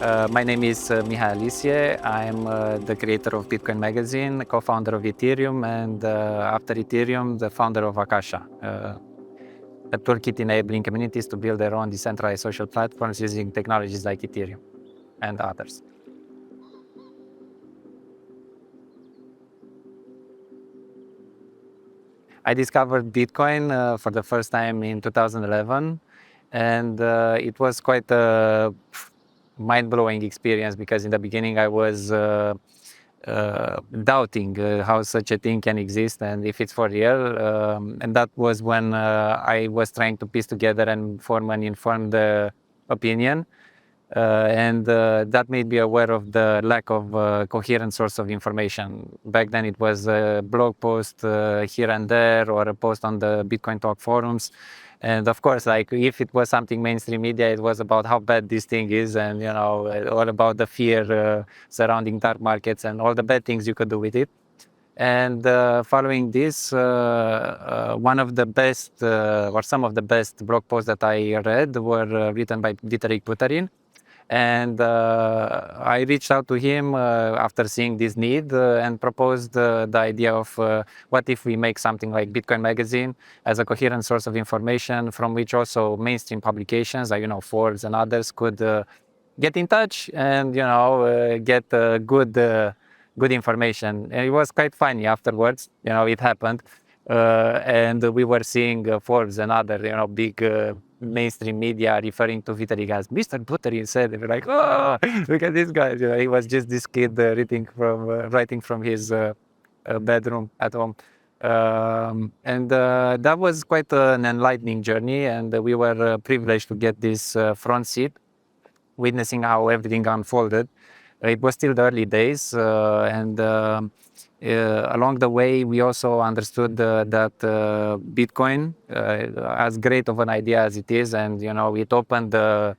My name is Mihai Alisie. I'm the creator of Bitcoin Magazine, co-founder of Ethereum, and after Ethereum, the founder of Akasha, a toolkit enabling communities to build their own decentralized social platforms using technologies like Ethereum and others. I discovered Bitcoin for the first time in 2011, and it was quite a mind-blowing experience because in the beginning I was doubting how such a thing can exist and if it's for real. And that was when I was trying to piece together and form an informed opinion. And that made me aware of the lack of coherent source of information. Back then it was a blog post here and there or a post on the Bitcoin Talk forums. And of course, like if it was something mainstream media, it was about how bad this thing is and, you know, all about the fear surrounding dark markets and all the bad things you could do with it. And following this, one of the best or some of the best blog posts that I read were written by Vitalik Buterin. And I reached out to him after seeing this need and proposed the idea of what if we make something like Bitcoin Magazine as a coherent source of information from which also mainstream publications like, you know, Forbes and others could get in touch and, you know, get good information. And it was quite funny afterwards, you know, it happened. And we were seeing Forbes and other, you know, big mainstream media referring to Vitalik as Mr. Buterin said. They were like, oh, look at this guy. You know, he was just this kid writing from his bedroom at home. And that was quite an enlightening journey. And we were privileged to get this front seat, witnessing how everything unfolded. It was still the early days, and along the way, we also understood that Bitcoin, as great of an idea as it is, and you know, it opened the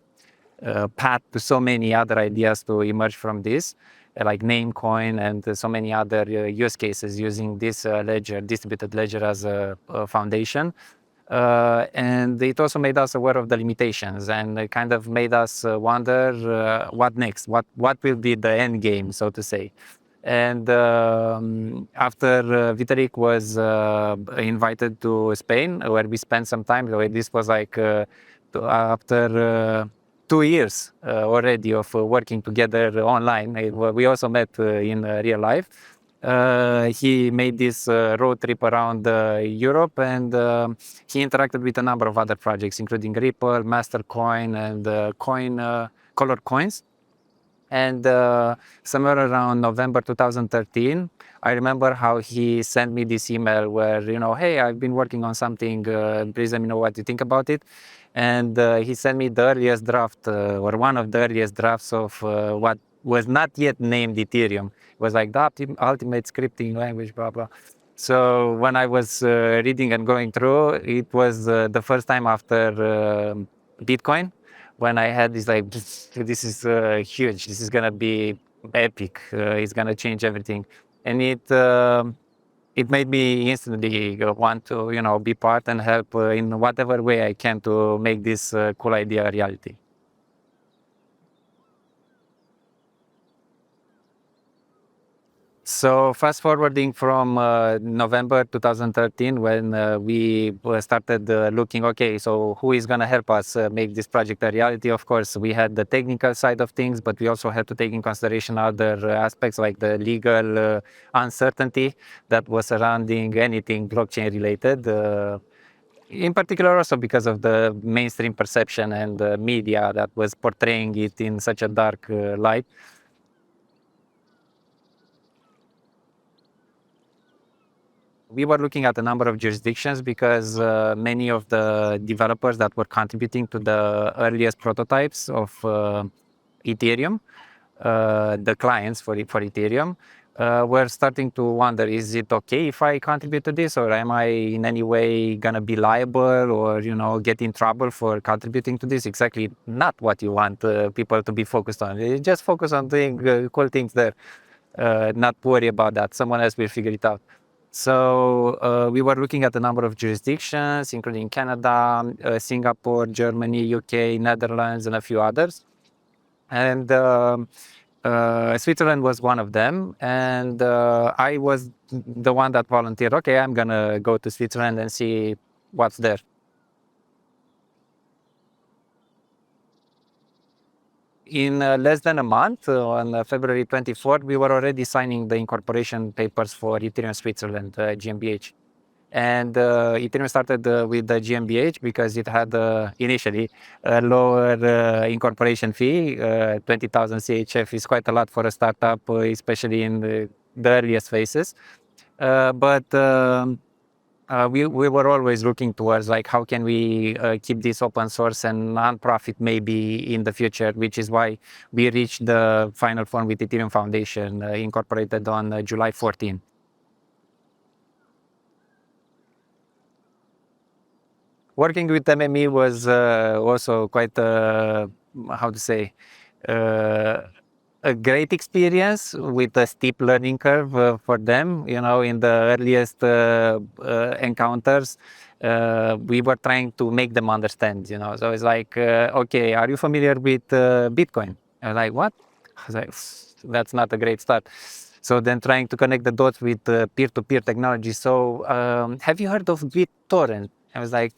path to so many other ideas to emerge from this, like Namecoin and so many other use cases using this ledger, distributed ledger, as a foundation. And it also made us aware of the limitations and it kind of made us wonder what next, what will be the end game, so to say. And after Vitalik was invited to Spain, where we spent some time, this was like after 2 years already of working together online. We also met in real life. He made this road trip around Europe, and he interacted with a number of other projects, including Ripple, Mastercoin, and Colored Coins. And somewhere around November 2013, I remember how he sent me this email where, you know, hey, I've been working on something, please let me know what you think about it. And he sent me the earliest draft, or one of the earliest drafts of what was not yet named Ethereum. It was like the ultimate scripting language, blah, blah. So when I was reading and going through, it was the first time after Bitcoin when I had this like, this is huge, this is gonna be epic, it's gonna change everything. And it made me instantly want to, you know, be part and help in whatever way I can to make this cool idea a reality. So fast forwarding from November 2013, when we started looking, okay, so who is going to help us make this project a reality? Of course, we had the technical side of things, but we also had to take in consideration other aspects like the legal uncertainty that was surrounding anything blockchain related. In particular, also because of the mainstream perception and the media that was portraying it in such a dark light. We were looking at a number of jurisdictions because many of the developers that were contributing to the earliest prototypes of Ethereum, the clients for Ethereum, were starting to wonder, is it okay if I contribute to this, or am I in any way gonna be liable or, you know, get in trouble for contributing to this? Exactly not what you want people to be focused on. You just focus on doing cool things there, not worry about that. Someone else will figure it out. So we were looking at a number of jurisdictions, including Canada, Singapore, Germany, UK, Netherlands, and a few others. and Switzerland was one of them. And I was the one that volunteered. Okay, I'm gonna go to Switzerland and see what's there. In less than a month, on February 24th, we were already signing the incorporation papers for Ethereum Switzerland, GmbH. And Ethereum started with the GmbH because it had initially a lower incorporation fee. 20,000 CHF is quite a lot for a startup, especially in the earliest phases. We were always looking towards like how can we keep this open source and non-profit maybe in the future, which is why we reached the final form with Ethereum Foundation, incorporated on July 14. Working with MME was also quite, how to say, a great experience with a steep learning curve for them. You know, in the earliest encounters, we were trying to make them understand, you know. So it's like, okay, are you familiar with Bitcoin? I was like, what? I was like, that's not a great start. So then trying to connect the dots with peer-to-peer technology. So have you heard of BitTorrent? I was like,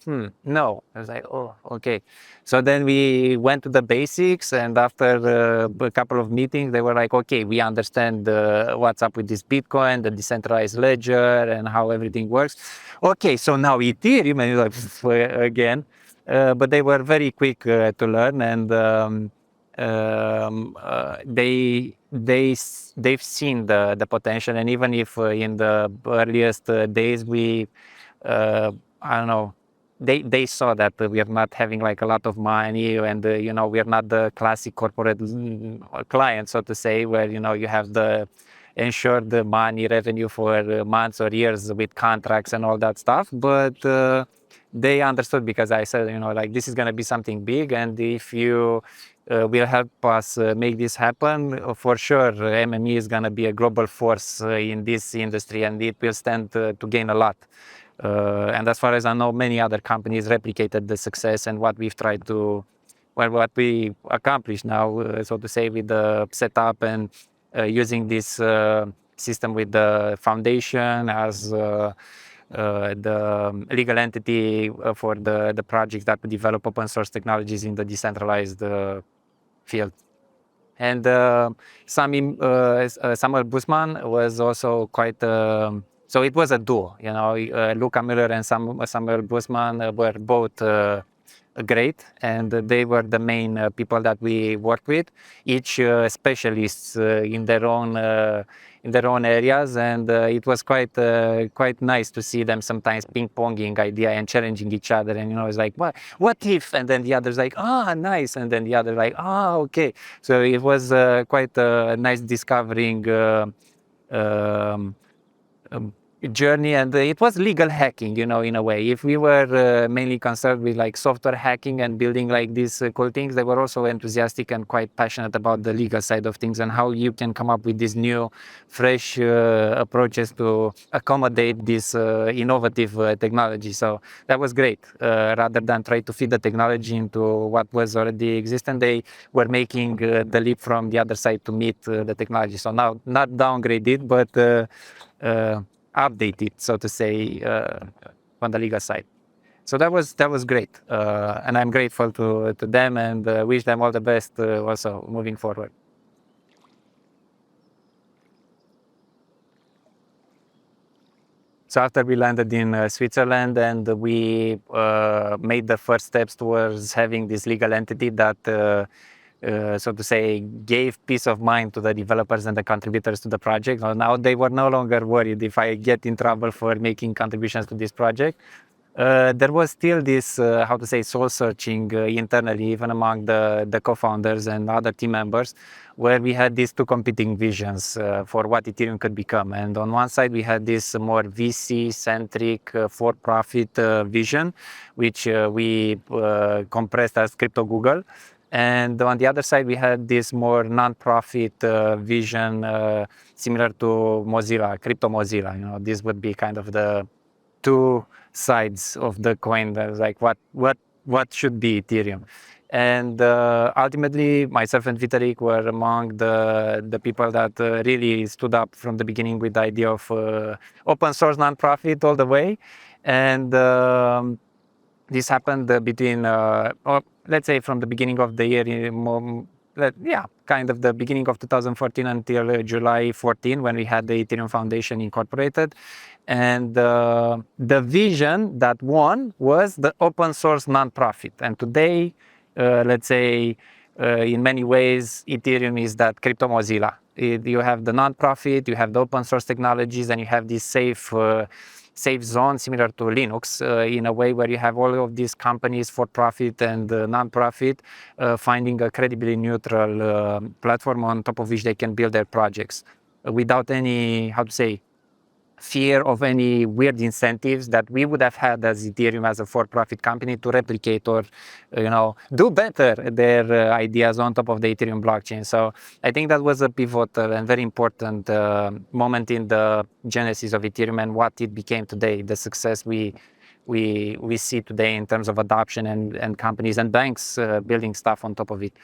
no. I was like, oh, okay. So then we went to the basics, and after a couple of meetings, they were like, okay, we understand what's up with this Bitcoin, the decentralized ledger, and how everything works. Okay, so now Ethereum, and like, again. But they were very quick to learn, and they've seen the potential. And even if in the earliest days we I don't know, they saw that we are not having like a lot of money, and you know, we are not the classic corporate client, so to say, where you know you have the ensured the money revenue for months or years with contracts and all that stuff. But they understood, because I said, you know, like, this is going to be something big, and if you will help us make this happen, for sure MME is going to be a global force in this industry, and it will stand to gain a lot. And as far as I know, many other companies replicated the success and what we've tried to, well, what we accomplished now, so to say, with the setup and using this system with the foundation as the legal entity for the projects that develop open source technologies in the decentralized field. And Samuel Busman was also quite. So it was a duo, you know. Luca Miller and Samuel Busman were both great, and they were the main people that we worked with, each specialists in their own areas, and it was quite nice to see them sometimes ping-ponging idea and challenging each other. And you know, it's like, what if? And then the other's like, nice, and then the other like, okay. So it was quite nice discovering journey, and it was legal hacking, you know, in a way. If we were mainly concerned with like software hacking and building like these cool things, they were also enthusiastic and quite passionate about the legal side of things and how you can come up with these new, fresh approaches to accommodate this innovative technology. So that was great. Rather than try to fit the technology into what was already existent, they were making the leap from the other side to meet the technology. So now, not downgrade it, but update it, so to say, on the legal side. So that was great, and I'm grateful to them, and wish them all the best also moving forward. So after we landed in Switzerland, and we made the first steps towards having this legal entity that so to say, gave peace of mind to the developers and the contributors to the project. Now they were no longer worried if I get in trouble for making contributions to this project. There was still this, how to say, soul searching internally, even among the co-founders and other team members, where we had these two competing visions for what Ethereum could become. And on one side, we had this more VC-centric, for-profit vision, which we compressed as Crypto Google. And on the other side, we had this more non-profit vision, similar to Mozilla, Crypto Mozilla. You know, this would be kind of the two sides of the coin. That was like what should be Ethereum. And ultimately, myself and Vitalik were among the people that really stood up from the beginning with the idea of open source nonprofit all the way. And this happened between, or let's say from the beginning of the year, kind of the beginning of 2014 until July 14, when we had the Ethereum Foundation incorporated. And the vision that won was the open source nonprofit. And today, let's say, in many ways, Ethereum is that crypto Mozilla. You have the nonprofit, you have the open source technologies, and you have this safe zone similar to Linux in a way where you have all of these companies for profit and non-profit finding a credibly neutral platform on top of which they can build their projects without any, how to say, fear of any weird incentives that we would have had as Ethereum as a for-profit company to replicate or, do better their ideas on top of the Ethereum blockchain. So I think that was a pivotal and very important moment in the genesis of Ethereum and what it became today, the success we see today in terms of adoption and companies and banks building stuff on top of it.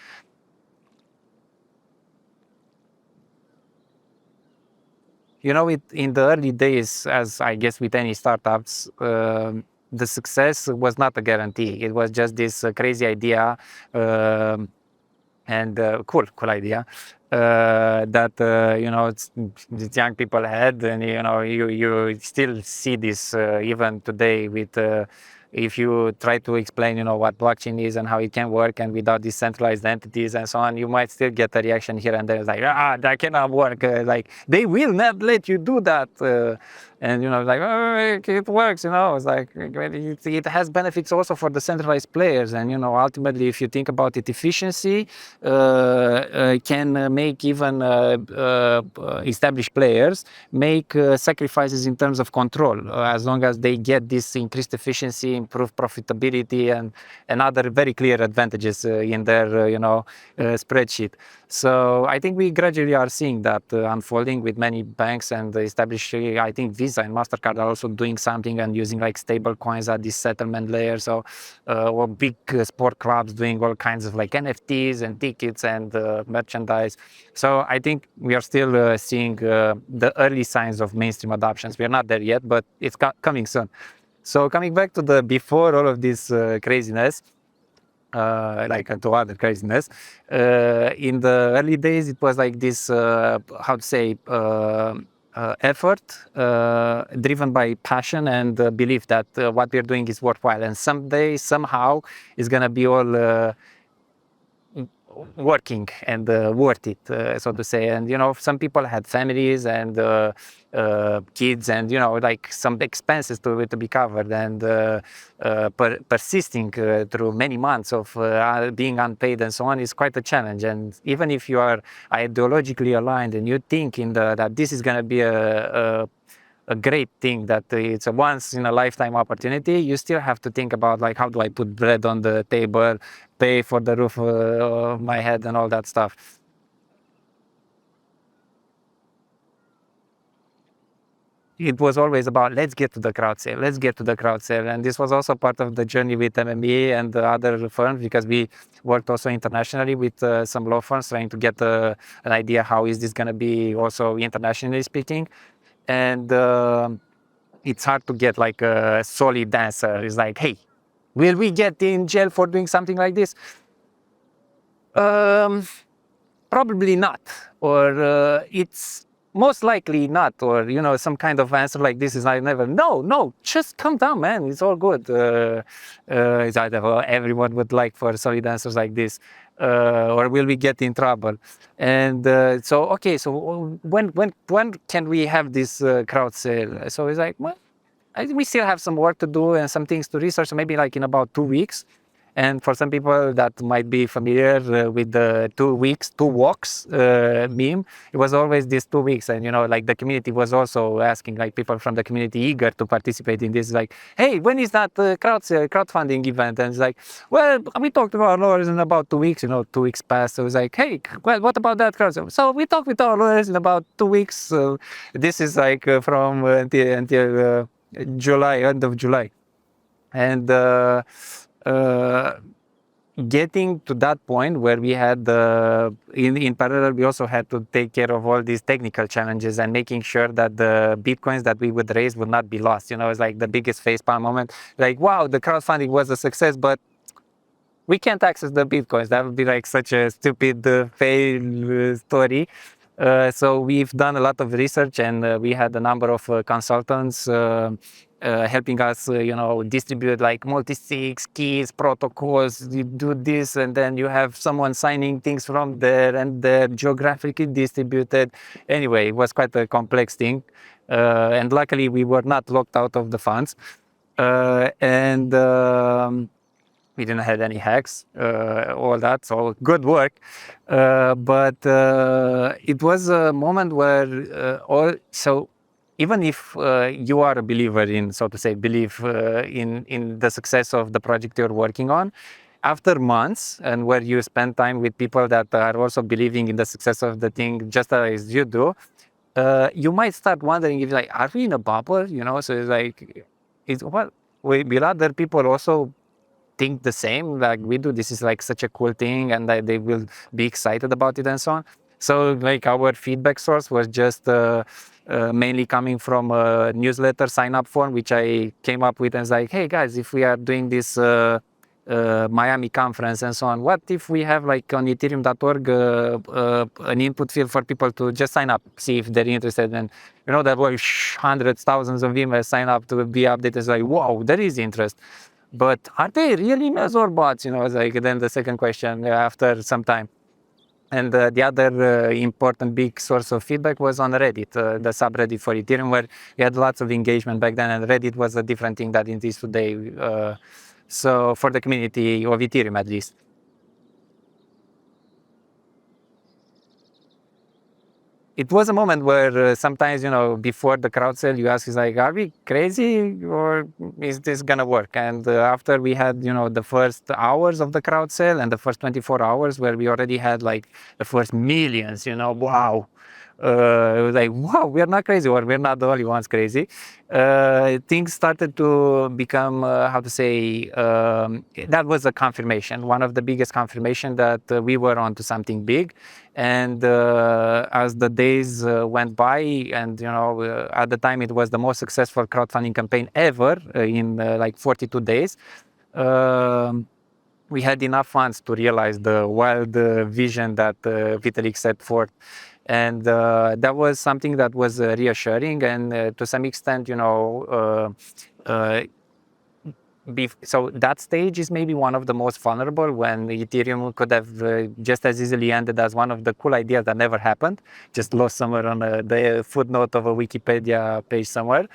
In the early days, as I guess with any startups, the success was not a guarantee. It was just this crazy idea and cool idea that these young people had, and you still see this even today with. If you try to explain, what blockchain is and how it can work, and without decentralized entities and so on, you might still get a reaction here and there. It's like, that cannot work. Like they will not let you do that. And like, it works. It's like it has benefits also for the centralized players. And ultimately, if you think about it, efficiency can make even established players make sacrifices in terms of control, as long as they get this increased efficiency, improved profitability, and other very clear advantages in their spreadsheet. So I think we gradually are seeing that unfolding with many banks and established. I think Visa and MasterCard are also doing something and using like stable coins at this settlement layer. So or big sport clubs doing all kinds of like NFTs and tickets and merchandise. So I think we are still seeing the early signs of mainstream adoptions. We are not there yet, but it's coming soon. So coming back to the before all of this craziness, to other craziness, in the early days it was like this, how to say, effort driven by passion and belief that what we're doing is worthwhile, and someday, somehow, it's gonna be all working and worth it, so to say. And some people had families and kids, and like some expenses to be covered, and persisting through many months of being unpaid and so on is quite a challenge. And even if you are ideologically aligned and you think that this is going to be a great thing, that it's a once in a lifetime opportunity, you still have to think about like, how do I put bread on the table, pay for the roof of my head and all that stuff. It was always about, let's get to the crowd sale. And this was also part of the journey with MME and the other firms, because we worked also internationally with some law firms trying to get an idea how is this going to be also internationally speaking. And it's hard to get like a solid answer. It's like, hey, will we get in jail for doing something like this? Probably not, or it's most likely not, or some kind of answer like this is like never. No, just calm down, man. It's all good. It's either everyone would like for solid answers like this, or will we get in trouble? And so when can we have this crowd sale? So it's like, well, we still have some work to do and some things to research. So maybe like in about 2 weeks. And for some people that might be familiar with the 2 weeks, 2 walks meme, it was always these 2 weeks. And, like the community was also asking, like people from the community eager to participate in this, like, hey, when is that crowdfunding event? And it's like, well, we talked to our lawyers in about 2 weeks, 2 weeks passed. So it's like, hey, well, what about that crowdfunding? So we talked with our lawyers in about 2 weeks. This is like from until July, end of July. And getting to that point where we had in parallel, we also had to take care of all these technical challenges and making sure that the bitcoins that we would raise would not be lost. It's like the biggest facepalm moment. Like, wow, the crowdfunding was a success, but we can't access the bitcoins. That would be like such a stupid fail story. So we've done a lot of research, and we had a number of consultants helping us, distribute like multi-sig keys, protocols. You do this, and then you have someone signing things from there, and they're geographically distributed. Anyway, it was quite a complex thing, and luckily we were not locked out of the funds, and we didn't have any hacks, all that, so good work. But it was a moment where so even if you are a believer in, so to say, in the success of the project you're working on, after months and where you spend time with people that are also believing in the success of the thing just as you do, you might start wondering if, like, are we in a bubble? So it's like, will other people also think the same like we do? This is like such a cool thing, and that they will be excited about it and so on. So like our feedback source was just mainly coming from a newsletter sign up form, which I came up with, and it's like, hey guys, if we are doing this Miami conference and so on, what if we have like on ethereum.org an input field for people to just sign up, see if they're interested? And that was hundreds, thousands of emails sign up to be updated. It's like, wow, there is interest. But are they real emails or bots? It's like then the second question after some time. And the other important big source of feedback was on Reddit, the subreddit for Ethereum, where we had lots of engagement back then, and Reddit was a different thing than it is today. So for the community of Ethereum, at least. It was a moment where sometimes, before the crowd sale, you ask, is like, are we crazy or is this gonna work? And after we had, the first hours of the crowd sale and the first 24 hours where we already had like the first millions, wow. It was like, wow, we're not crazy, or we're not the only ones crazy. Things started to become, how to say, that was a confirmation, one of the biggest confirmation that we were onto something big. And as the days went by, and at the time it was the most successful crowdfunding campaign ever in like 42 days. We had enough funds to realize the wild vision that Vitalik set forth. And that was something that was reassuring, and to some extent, so that stage is maybe one of the most vulnerable, when Ethereum could have just as easily ended as one of the cool ideas that never happened, just lost somewhere on the footnote of a Wikipedia page somewhere.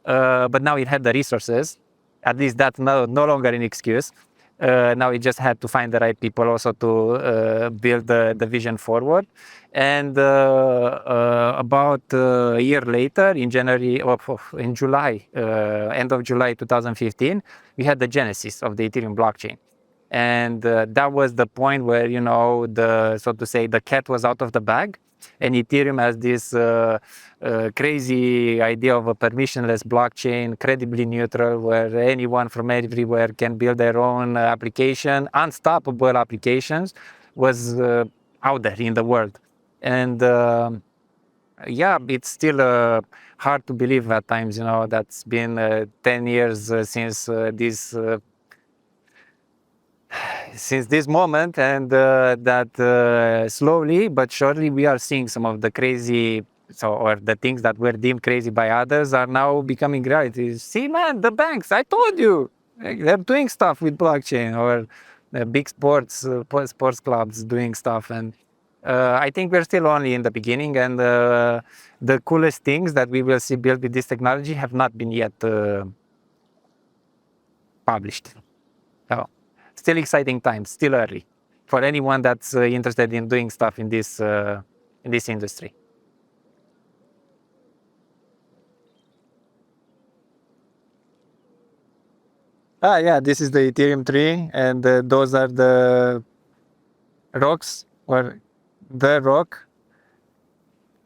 But now it had the resources. At least that's no longer an excuse. Now it just had to find the right people also to build the vision forward. And about a year later, in July, end of July 2015, we had the genesis of the Ethereum blockchain. And that was the point where, so to say, the cat was out of the bag. And Ethereum has this crazy idea of a permissionless blockchain, credibly neutral, where anyone from everywhere can build their own application, unstoppable applications, was out there in the world. And yeah, it's still hard to believe at times, that's been 10 years since this moment, and that slowly but surely we are seeing some of the crazy, or the things that were deemed crazy by others are now becoming reality. See, man, the banks, I told you, they're doing stuff with blockchain, or the big sports clubs doing stuff. And I think we're still only in the beginning, and the coolest things that we will see built with this technology have not been yet published. So, still exciting times, still early for anyone that's interested in doing stuff in this industry. Yeah, this is the Ethereum tree, and those are the rocks, or the rock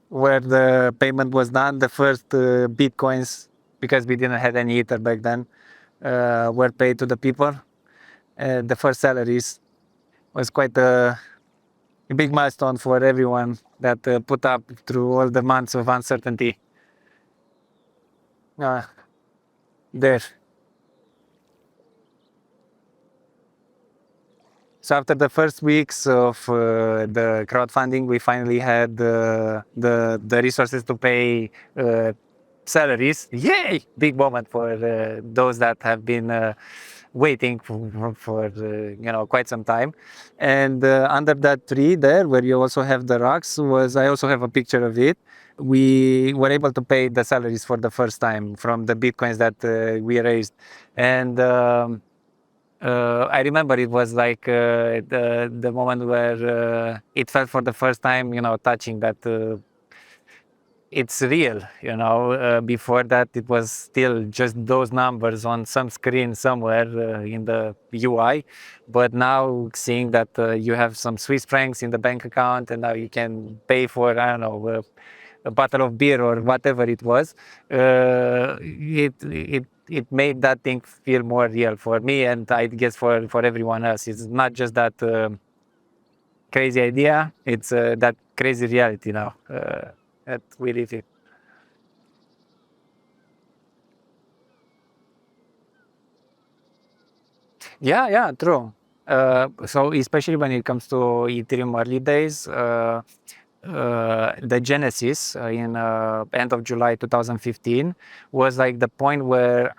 where the payment was done. The first Bitcoins, because we didn't have any Ether back then, were paid to the people. The first salaries was quite a big milestone for everyone that put up through all the months of uncertainty. There. So after the first weeks of the crowdfunding, we finally had the resources to pay salaries. Yay! Big moment for those that have been waiting for quite some time. And under that tree there, where you also have the rocks, I also have a picture of it. We were able to pay the salaries for the first time from the bitcoins that we raised, and. I remember it was like the moment where it felt for the first time, touching that it's real. Before that, it was still just those numbers on some screen somewhere in the UI. But now seeing that you have some Swiss francs in the bank account, and now you can pay for, I don't know, a bottle of beer or whatever it was, it made that thing feel more real for me, and I guess for everyone else. It's not just that crazy idea; it's that crazy reality now that we live in. Yeah, true. So especially when it comes to Ethereum early days, the genesis in end of July 2015 was like the point where,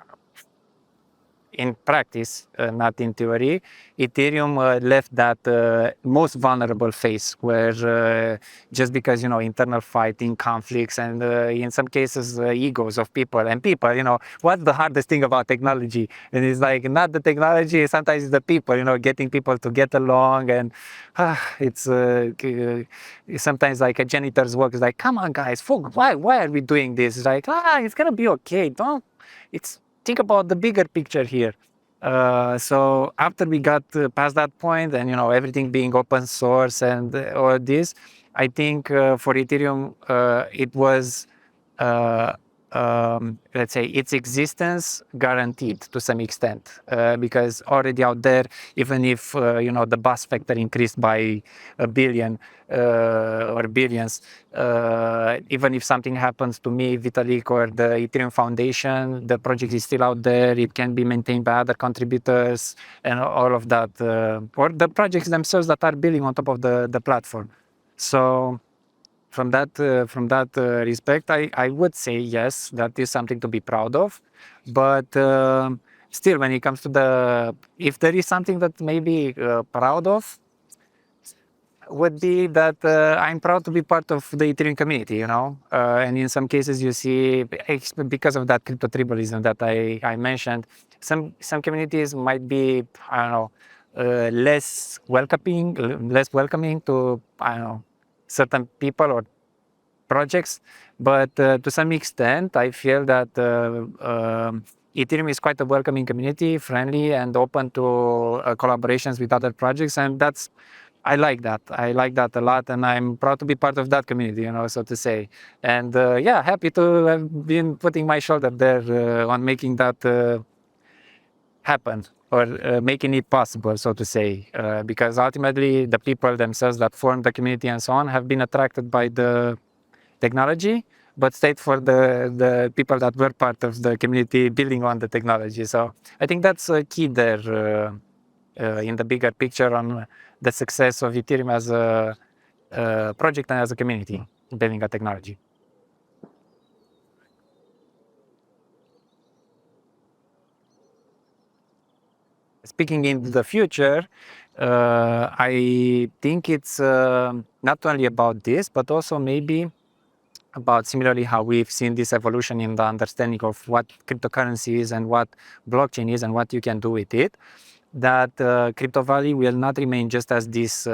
in practice, not in theory, Ethereum left that most vulnerable phase where just because, internal fighting, conflicts, and in some cases, egos of people. And people, what's the hardest thing about technology? And it's like not the technology, sometimes it's the people, getting people to get along. And it's sometimes like a janitor's work is like, come on, guys, why are we doing this? It's like, it's going to be okay. Think about the bigger picture here. So after we got past that point, and everything being open source and all this, I think for Ethereum it was let's say its existence guaranteed to some extent, because already out there, even if the bus factor increased by a billion or billions, even if something happens to me, Vitalik, or the Ethereum Foundation, the project is still out there. It can be maintained by other contributors and all of that, or the projects themselves that are building on top of the platform. So from that respect, I would say yes, that is something to be proud of. But still, when it comes to if there is something that maybe proud of, would be that I'm proud to be part of the Ethereum community, and in some cases you see, because of that crypto tribalism that I mentioned, some communities might be, I don't know, less welcoming to, I don't know, certain people or projects, but to some extent, I feel that Ethereum is quite a welcoming community, friendly and open to collaborations with other projects, and I like that. I like that a lot, and I'm proud to be part of that community, so to say. And happy to have been putting my shoulder there on making that happen, or making it possible, so to say, because ultimately the people themselves that form the community and so on have been attracted by the technology, but stayed for the people that were part of the community building on the technology. So I think that's a key there in the bigger picture on the success of Ethereum as a project and as a community building a technology. Speaking in the future, I think it's not only about this, but also maybe about similarly how we've seen this evolution in the understanding of what cryptocurrency is and what blockchain is and what you can do with it, that Crypto Valley will not remain just as this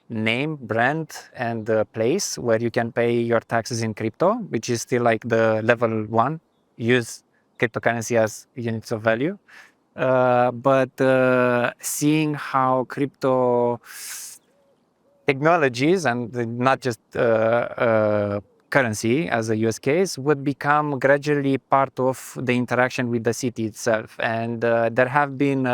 name, brand, and place where you can pay your taxes in crypto, which is still like the level 1, use cryptocurrency as units of value. But seeing how crypto technologies, and not just currency as a use case, would become gradually part of the interaction with the city itself. And there have been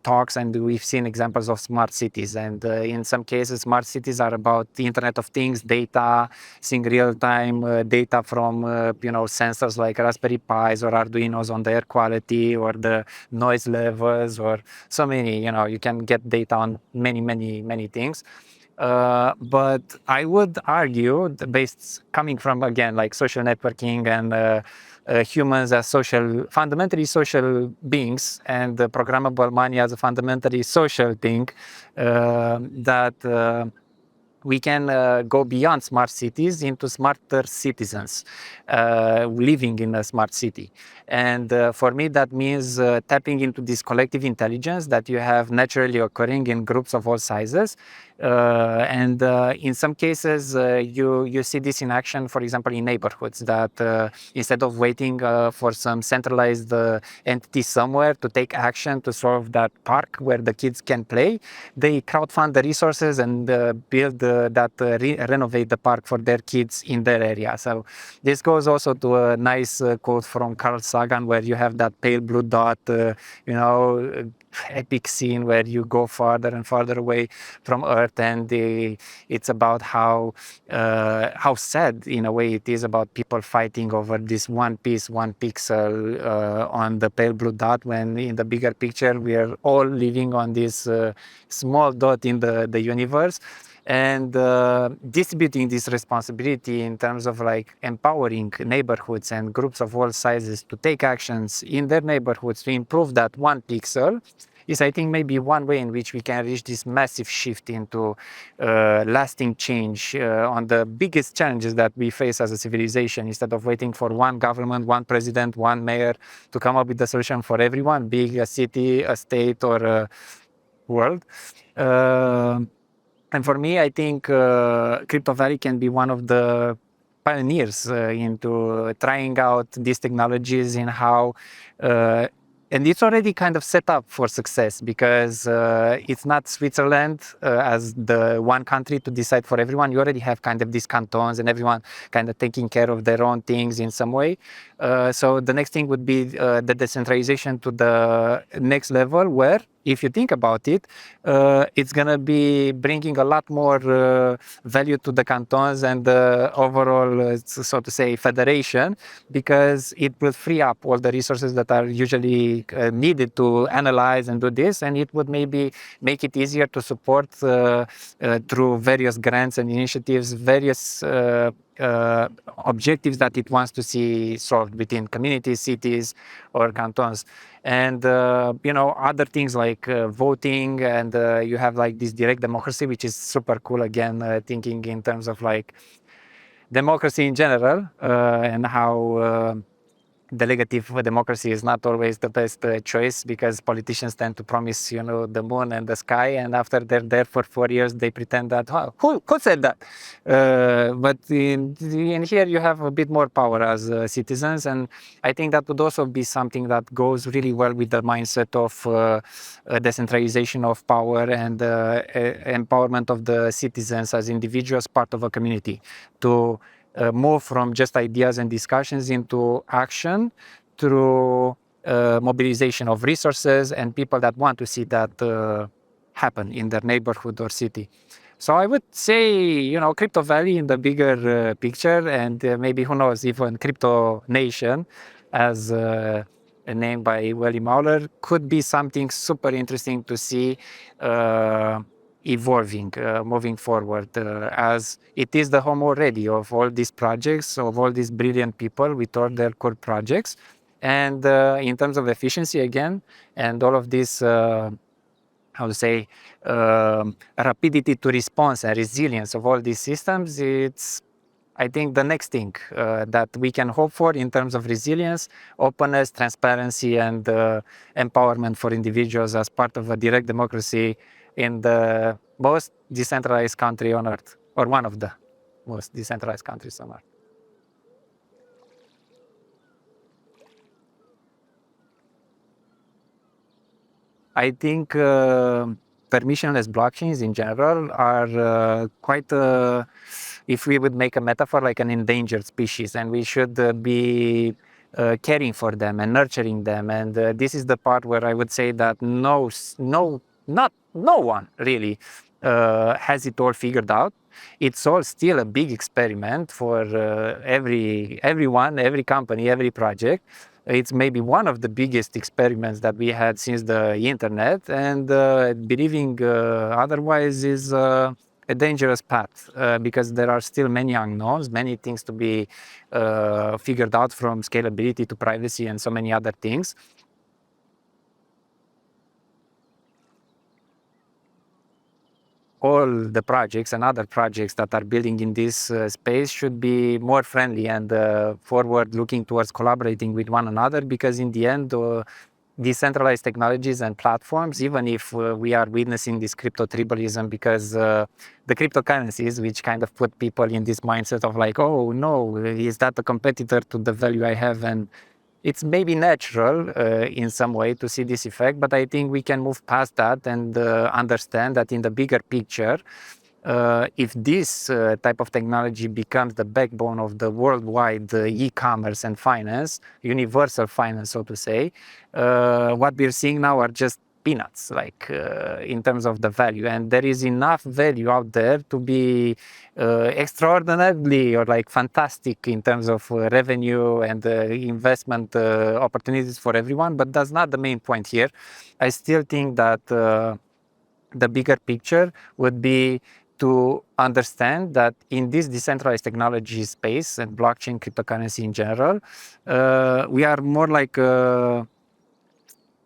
talks, and we've seen examples of smart cities. And in some cases, smart cities are about the Internet of Things, data, seeing real-time data from sensors like Raspberry Pis or Arduinos on the air quality or the noise levels, or so many. You can get data on many things. But I would argue, based coming from, again, like social networking and humans as fundamentally social beings, and the programmable money as a fundamentally social thing, that we can go beyond smart cities into smarter citizens living in a smart city. And for me, that means tapping into this collective intelligence that you have naturally occurring in groups of all sizes. And in some cases, you see this in action, for example, in neighborhoods, that instead of waiting for some centralized entity somewhere to take action to solve that park where the kids can play, they crowdfund the resources and build renovate the park for their kids in their area. So this goes also to a nice quote from Carl Sagan, where you have that pale blue dot, epic scene where you go farther and farther away from Earth, and it's about how sad in a way it is about people fighting over this one piece, one pixel on the pale blue dot, when in the bigger picture we are all living on this small dot in the universe. And distributing this responsibility in terms of like empowering neighborhoods and groups of all sizes to take actions in their neighborhoods to improve that one pixel is, I think, maybe one way in which we can reach this massive shift into lasting change on the biggest challenges that we face as a civilization, instead of waiting for one government, one president, one mayor to come up with the solution for everyone, be it a city, a state, or a world. And for me, I think Crypto Valley can be one of the pioneers into trying out these technologies in how, and it's already kind of set up for success, because it's not Switzerland as the one country to decide for everyone. You already have kind of these cantons and everyone kind of taking care of their own things in some way. So the next thing would be the decentralization to the next level, where, if you think about it, it's going to be bringing a lot more value to the cantons and the overall, so to say, federation, because it will free up all the resources that are usually needed to analyze and do this, and it would maybe make it easier to support through various grants and initiatives, various objectives that it wants to see solved within communities, cities, or cantons. And other things like voting, and you have like this direct democracy, which is super cool, again, thinking in terms of like democracy in general, and how delegative democracy is not always the best choice, because politicians tend to promise, the moon and the sky, and after they're there for 4 years, they pretend that, who said that? But in here, you have a bit more power as citizens, and I think that would also be something that goes really well with the mindset of decentralization of power and empowerment of the citizens as individuals, part of a community, to move from just ideas and discussions into action through mobilization of resources and people that want to see that happen in their neighborhood or city. So I would say, Crypto Valley in the bigger picture, and maybe, who knows, even Crypto Nation, as a name by Willy Mauler, could be something super interesting to see evolving, moving forward, as it is the home already of all these projects, of all these brilliant people with all their core projects. And in terms of efficiency, again, and all of this, rapidity to response and resilience of all these systems, it's, I think, the next thing that we can hope for in terms of resilience, openness, transparency, and empowerment for individuals as part of a direct democracy in the most decentralized country on Earth, or one of the most decentralized countries on Earth. I think permissionless blockchains in general are quite, if we would make a metaphor, like an endangered species, and we should be caring for them and nurturing them. And this is the part where I would say that no one really has it all figured out. It's all still a big experiment for everyone, every company, every project. It's maybe one of the biggest experiments that we had since the internet, and believing otherwise is a dangerous path because there are still many unknowns, many things to be figured out, from scalability to privacy and so many other things. All the projects and other projects that are building in this space should be more friendly and forward looking towards collaborating with one another, because in the end, decentralized technologies and platforms, even if we are witnessing this crypto tribalism, because the cryptocurrencies, which kind of put people in this mindset of like, oh no, is that a competitor to the value I have? And it's maybe natural in some way to see this effect, but I think we can move past that and understand that in the bigger picture, if this type of technology becomes the backbone of the worldwide e-commerce and finance, universal finance, so to say, what we're seeing now are just peanuts, like in terms of the value. And there is enough value out there to be extraordinarily or like fantastic in terms of revenue and investment opportunities for everyone, but that's not the main point here. I still think that the bigger picture would be to understand that in this decentralized technology space and blockchain, cryptocurrency in general, we are more like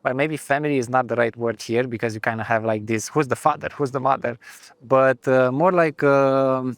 well, maybe family is not the right word here, because you kind of have like this, who's the father, who's the mother, but more like a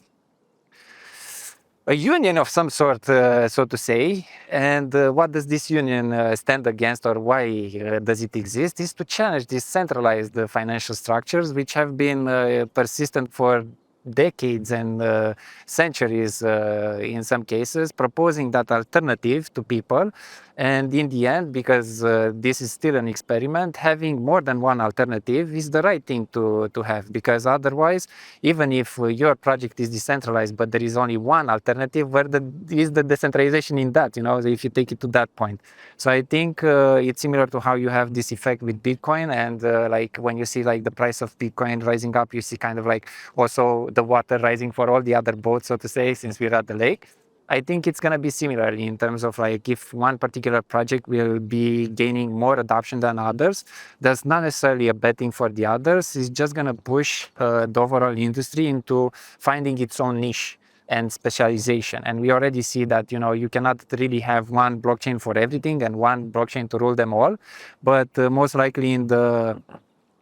union of some sort, so to say. And what does this union stand against, or why does it exist, is to challenge these centralized financial structures, which have been persistent for decades and centuries in some cases, proposing that alternative to people. And in the end, because this is still an experiment, having more than one alternative is the right thing to have, because otherwise, even if your project is decentralized, but there is only one alternative, where is the decentralization in that, you know, if you take it to that point. So I think it's similar to how you have this effect with Bitcoin, and like when you see like the price of Bitcoin rising up, you see kind of like also the water rising for all the other boats, so to say, since we're at the lake. I think it's going to be similar in terms of like if one particular project will be gaining more adoption than others, that's not necessarily a bad thing for the others. It's just going to push the overall industry into finding its own niche and specialization. And we already see that, you know, you cannot really have one blockchain for everything and one blockchain to rule them all. But most likely in the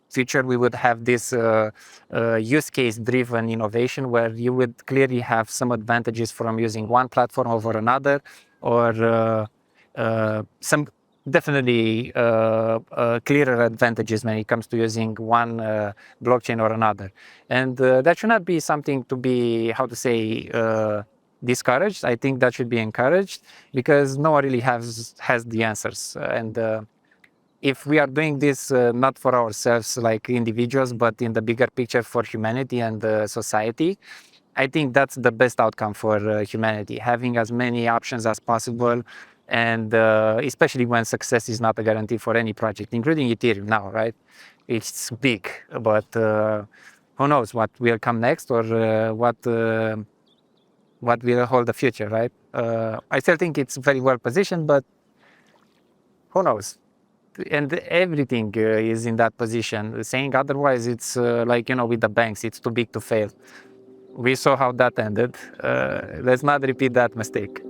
future, we would have this use case driven innovation, where you would clearly have some advantages from using one platform over another, or some definitely clearer advantages when it comes to using one blockchain or another. And that should not be something to be, how to say, discouraged. I think that should be encouraged, because no one really has the answers. And if we are doing this not for ourselves like individuals, but in the bigger picture for humanity and society, I think that's the best outcome for humanity, having as many options as possible. And especially when success is not a guarantee for any project, including Ethereum now, right? It's big, but who knows what will come next, or what will hold the future, right? I still think it's very well positioned, but who knows? And everything is in that position. Saying otherwise, it's like, you know, with the banks, it's too big to fail. We saw how that ended. Let's not repeat that mistake.